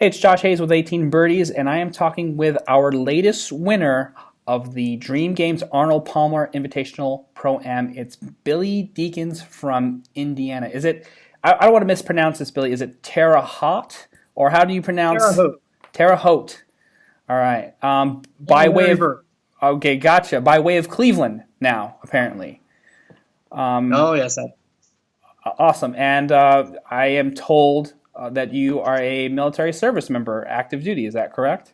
Hey, it's Josh Hayes with 18 Birdies, and I am talking with our latest winner of the Dream Games Arnold Palmer Invitational Pro-Am. It's Billie Deakins from Indiana. Is it, I don't want to mispronounce this, Billie, is it Terre Haute? Or how do you Terre pronounce? Haute. Terre Haute. All right. Don't By way worry, of, Bert. okay, gotcha. By way of Cleveland now, apparently. Oh, yes. Awesome. And I am told that you are a military service member, active duty. Is that correct?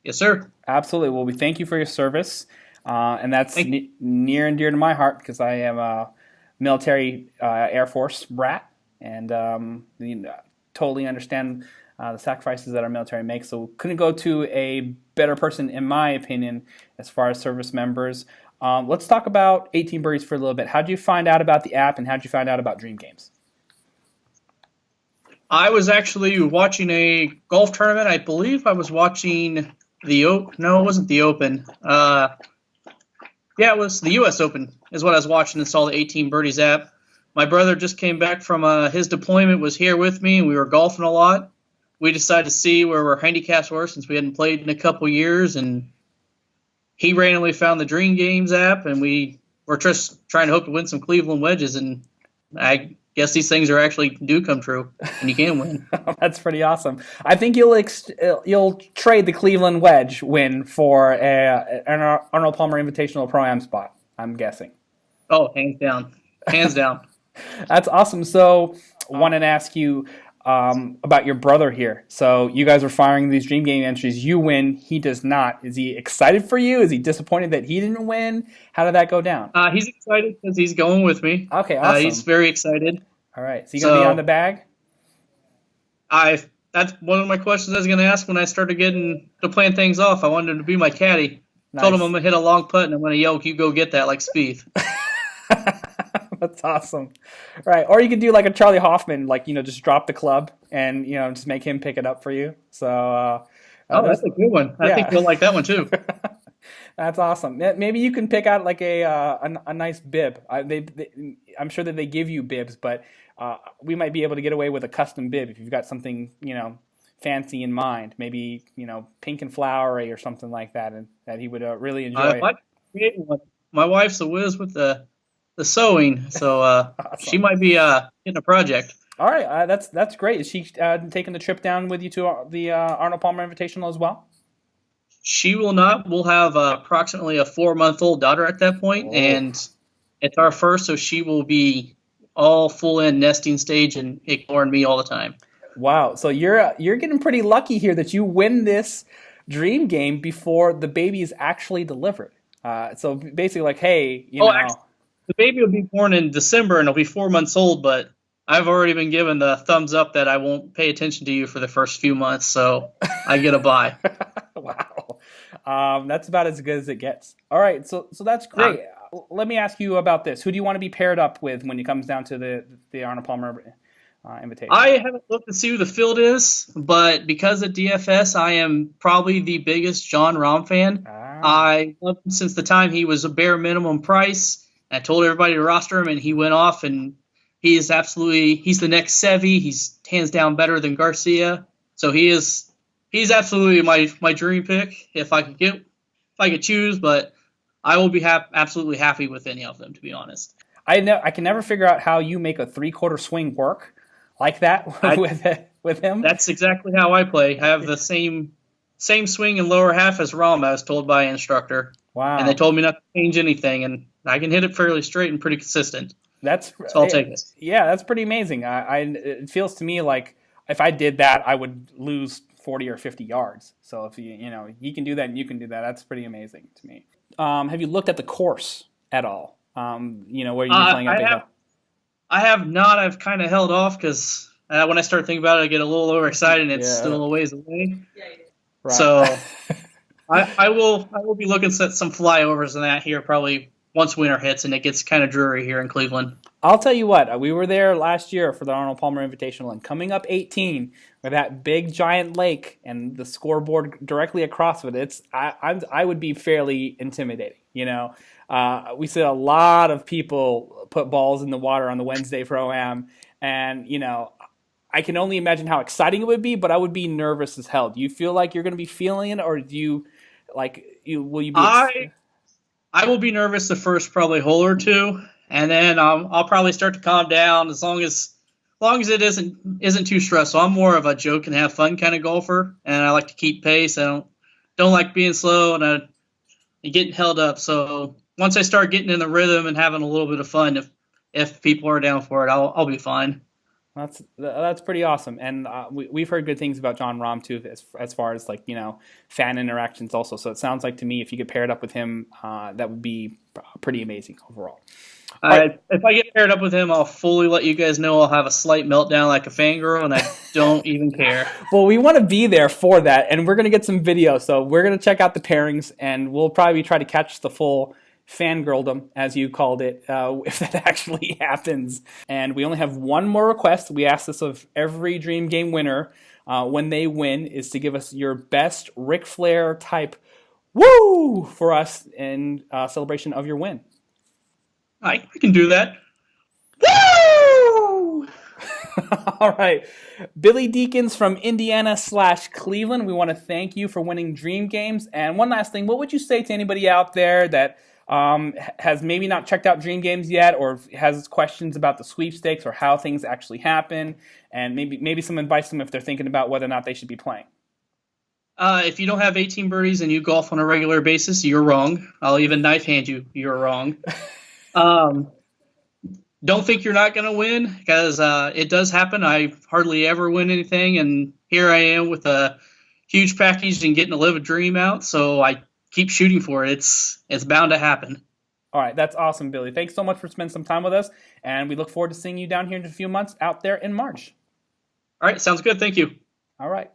Yes, sir. Absolutely. Well, we thank you for your service. And that's Thank you. near and dear to my heart because I am a military Air Force brat and totally understand the sacrifices that our military makes. So couldn't go to a better person, in my opinion, as far as service members. Let's talk about 18 Birdies for a little bit. How did you find out about the app and how did you find out about Dream Games? I was actually watching a golf tournament. I believe I was watching the Open. No, it wasn't the Open. Yeah, it was the U.S. Open is what I was watching and saw the 18 Birdies app. My brother just came back from his deployment, was here with me, and we were golfing a lot. We decided to see where our handicaps were since we hadn't played in a couple years, and he randomly found the Dream Games app, and we were just trying to hope to win some Cleveland wedges, and I guess these things are actually do come true, and you can win. That's pretty awesome. I think you'll trade the Cleveland wedge win for an Arnold Palmer Invitational Pro-Am spot, I'm guessing. Oh, hands down. Hands down. That's awesome. So wanted to ask you about your brother here. So you guys are firing these Dream Game entries. You win. He does not. Is he excited for you? Is he disappointed that he didn't win? How did that go down? He's excited because he's going with me. Okay, awesome. He's very excited. All right. So you going to be on the bag? That's one of my questions I was going to ask when I started getting to plan things off. I wanted him to be my caddy. Nice. Told him I'm going to hit a long putt and I'm going to yell, "You go get that," like Spieth. That's awesome. Right. Or you could do like a Charlie Hoffman, like, just drop the club and, just make him pick it up for you. So, oh, that's a good one. I think you'll like that one too. That's awesome. Maybe you can pick out like a nice bib. I'm sure that they give you bibs, but we might be able to get away with a custom bib if you've got something, fancy in mind. Maybe, pink and flowery or something like that, and that he would really enjoy. My wife's a whiz with the sewing, so Awesome. She might be getting a project. All right, that's great. Is she taking the trip down with you to the Arnold Palmer Invitational as well? She will not. We'll have approximately a 4-month-old daughter at that point, and it's our first, so she will be all full in nesting stage and ignoring me all the time. Wow. So you're getting pretty lucky here that you win this dream game before the baby is actually delivered. So basically, like, hey, Actually, the baby will be born in December and it'll be 4 months old, but I've already been given the thumbs up that I won't pay attention to you for the first few months, so I get a bye. Wow. That's about as good as it gets. All right, so that's great. Let me ask you about this. Who do you want to be paired up with when it comes down to the Arnold Palmer invitation? I haven't looked to see who the field is, but because of DFS, I am probably the biggest John Rahm fan. I loved him since the time he was a bare minimum price. I told everybody to roster him, and he went off, and he's the next Seve. He's hands down better than Garcia. So he's absolutely my dream pick if I could choose, but I will be absolutely happy with any of them, to be honest. I can never figure out how you make a 3/4 swing work like that with him. That's exactly how I play. I have the same swing in lower half as Rahm, I was told by an instructor. Wow. And they told me not to change anything, and I can hit it fairly straight and pretty consistent. So I'll take it. Yeah, that's pretty amazing. It feels to me like if I did that, I would lose 40 or 50 yards. So if he can do that and you can do that, that's pretty amazing to me. Have you looked at the course at all? Where you're playing at Big Hill? I have not. I've kind of held off because when I start thinking about it, I get a little overexcited, and it's still a ways away. Yeah, right. So I will be looking at some flyovers in that here probably once winter hits and it gets kind of dreary here in Cleveland. I'll tell you what, we were there last year for the Arnold Palmer Invitational, and coming up 18 with that big giant lake and the scoreboard directly across of it, I would be fairly intimidating. We see a lot of people put balls in the water on the Wednesday Pro-Am, and I can only imagine how exciting it would be, but I would be nervous as hell. Do you feel like you're going to be feeling it, or do you will you be? I will be nervous the first probably hole or two, and then I'll probably start to calm down as long as it isn't too stressful. I'm more of a joke and have fun kind of golfer, and I like to keep pace. I don't like being slow and getting held up. So once I start getting in the rhythm and having a little bit of fun, if people are down for it, I'll be fine. That's pretty awesome, and we've heard good things about John Rahm too, as far as like fan interactions also. So it sounds like to me, if you could pair it up with him, that would be pretty amazing overall. If I get paired up with him, I'll fully let you guys know I'll have a slight meltdown like a fangirl, and I don't even care. Well, we want to be there for that, and we're going to get some video. So we're going to check out the pairings, and we'll probably try to catch the full fangirldom, as you called it, if that actually happens. And we only have one more request. We ask this of every Dream Game winner when they win, is to give us your best Ric Flair type woo for us in celebration of your win. I can do that. Woo! All right. Billie Deakins from Indiana/Cleveland, we want to thank you for winning Dream Games. And one last thing, what would you say to anybody out there that has maybe not checked out Dream Games yet, or has questions about the sweepstakes or how things actually happen, and maybe some advice to them if they're thinking about whether or not they should be playing? If you don't have 18 birdies and you golf on a regular basis, you're wrong. I'll even knife hand you. You're wrong. Don't think you're not going to win, because it does happen. I hardly ever win anything, and here I am with a huge package and getting to live a dream out. So I keep shooting for it. It's bound to happen. All right, that's awesome, Billie. Thanks so much for spending some time with us, and we look forward to seeing you down here in a few months out there in March. All right, sounds good. Thank you. All right.